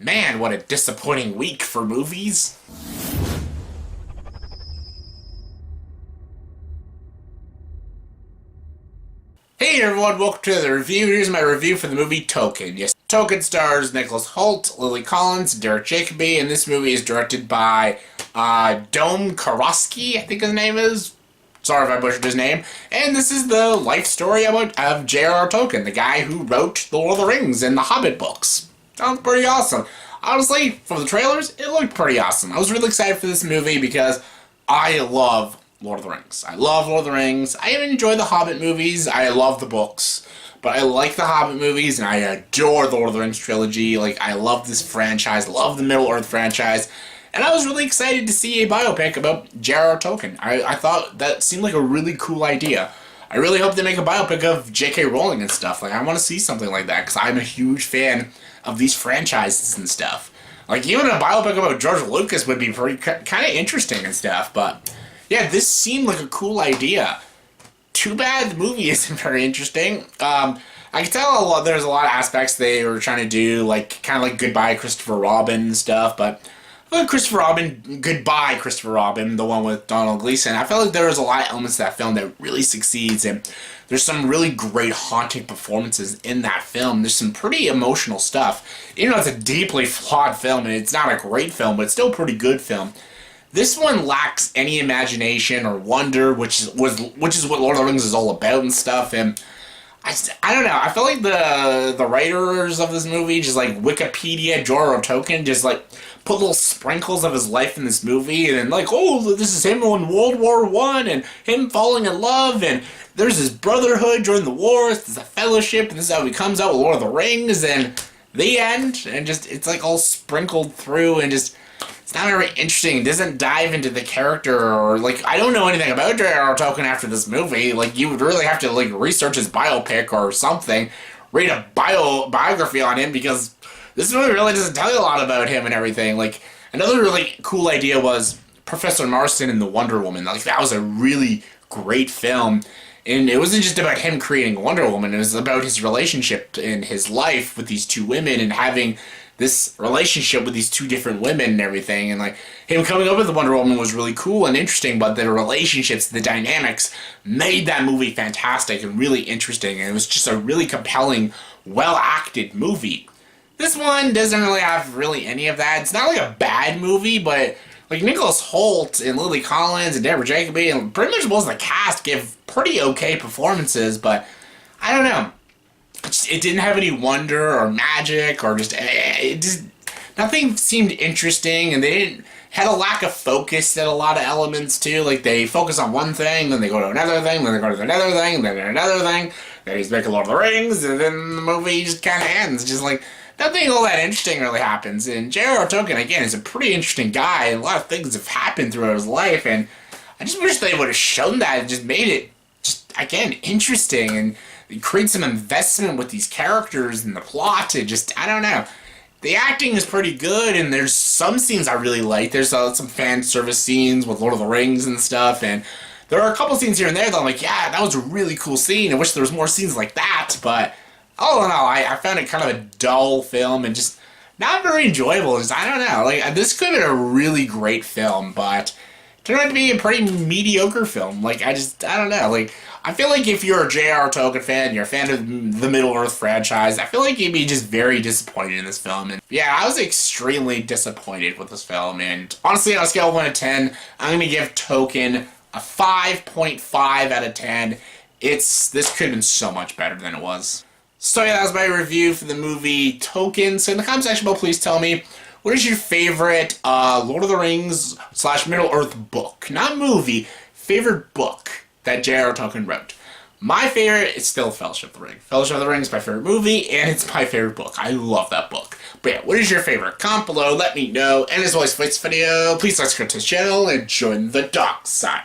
Man, what a disappointing week for movies. Hey everyone, welcome to the review. Here's my review for the movie Tolkien. Yes, Tolkien stars Nicholas Hoult, Collins and Derek Jacobi, and this movie is directed by Karukoski, I think his name is. Sorry if I butchered his name. And this is the life story of J.R.R. Tolkien, the guy who wrote The Lord of the Rings and the Hobbit books. Sounds pretty awesome. Honestly, from the trailers, it looked pretty awesome. I was really excited for this movie because I love Lord of the Rings. I love Lord of the Rings. I even enjoy the Hobbit movies. I love the books. But I like the Hobbit movies, and I adore the Lord of the Rings trilogy. Like, I love this franchise. Love the Middle-earth franchise. And I was really excited to see a biopic about J.R.R. Tolkien. I thought that seemed like a really cool idea. I really hope they make a biopic of J.K. Rowling and stuff. Like, I want to see something like that, because I'm a huge fan of these franchises and stuff. Like, even a biopic about George Lucas would be pretty kind of interesting and stuff, but yeah, this seemed like a cool idea. Too bad the movie isn't very interesting. I can tell there's a lot of aspects they were trying to do, like, kind of like Goodbye Christopher Robin and stuff, but Goodbye Christopher Robin, the one with Donald Gleason, I felt like there was a lot of elements to that film that really succeeds, and there's some really great haunting performances in that film. There's some pretty emotional stuff. Even though it's a deeply flawed film, and it's not a great film, but it's still a pretty good film. This one lacks any imagination or wonder, which is what Lord of the Rings is all about and stuff, and I don't know, I feel like the writers of this movie just like Wikipedia J.R.R. Tolkien just like put little sprinkles of his life in this movie, and like, oh, this is him in World War I, and him falling in love, and there's his brotherhood during the wars, there's a fellowship, and this is how he comes out with Lord of the Rings, and the end, and just, it's like all sprinkled through, and just, it's not very interesting. It doesn't dive into the character, or, like, I don't know anything about J.R.R. Tolkien after this movie. Like, you would really have to, like, research his biopic or something, read a biography on him, because this movie really doesn't tell you a lot about him and everything. Like, another really cool idea was Professor Marston and the Wonder Woman. Like, that was a really great film. And it wasn't just about him creating Wonder Woman, it was about his relationship in his life with these two women and having this relationship with these two different women and everything. And like, him coming up with Wonder Woman was really cool and interesting, but the relationships, the dynamics made that movie fantastic and really interesting. And it was just a really compelling, well-acted movie. This one doesn't really have really any of that. It's not like a bad movie, but like Nicholas Hoult and Lily Collins and Deborah Jacobi and pretty much most of the cast give pretty okay performances, but I don't know. It didn't have any wonder or magic or nothing seemed interesting, and they had a lack of focus at a lot of elements too. Like, they focus on one thing, then they go to another thing, then they go to another thing, then another thing, then he's making Lord of the Rings, and then the movie just kind of ends. Just like, nothing all that interesting really happens. And J.R.R. Tolkien, again, is a pretty interesting guy, and a lot of things have happened throughout his life, and I just wish they would have shown that and just made it, just, again, interesting, and create some investment with these characters and the plot. It just, I don't know. The acting is pretty good, and there's some scenes I really like. There's some fan service scenes with Lord of the Rings and stuff, and there are a couple scenes here and there that I'm like, yeah, that was a really cool scene. I wish there was more scenes like that, but all in all, I found it kind of a dull film and just not very enjoyable. Just, I don't know. Like, this could have been a really great film, but it turned out to be a pretty mediocre film. Like, I don't know. Like, I feel like if you're a J.R.R. Tolkien fan, you're a fan of the Middle-earth franchise, I feel like you'd be just very disappointed in this film. And yeah, I was extremely disappointed with this film, and honestly, on a scale of 1 to 10, I'm going to give Tolkien a 5.5 out of 10. This could have been so much better than it was. So yeah, that was my review for the movie Tolkien. So in the comment section below, please tell me, what is your favorite Lord of the Rings / Middle-earth book? Not movie, favorite book that J.R.R. Tolkien wrote. My favorite is still Fellowship of the Ring. Fellowship of the Ring is my favorite movie, and it's my favorite book. I love that book. But yeah, what is your favorite? Comment below, let me know. And as always, for this video, please subscribe to the channel and join the dark side.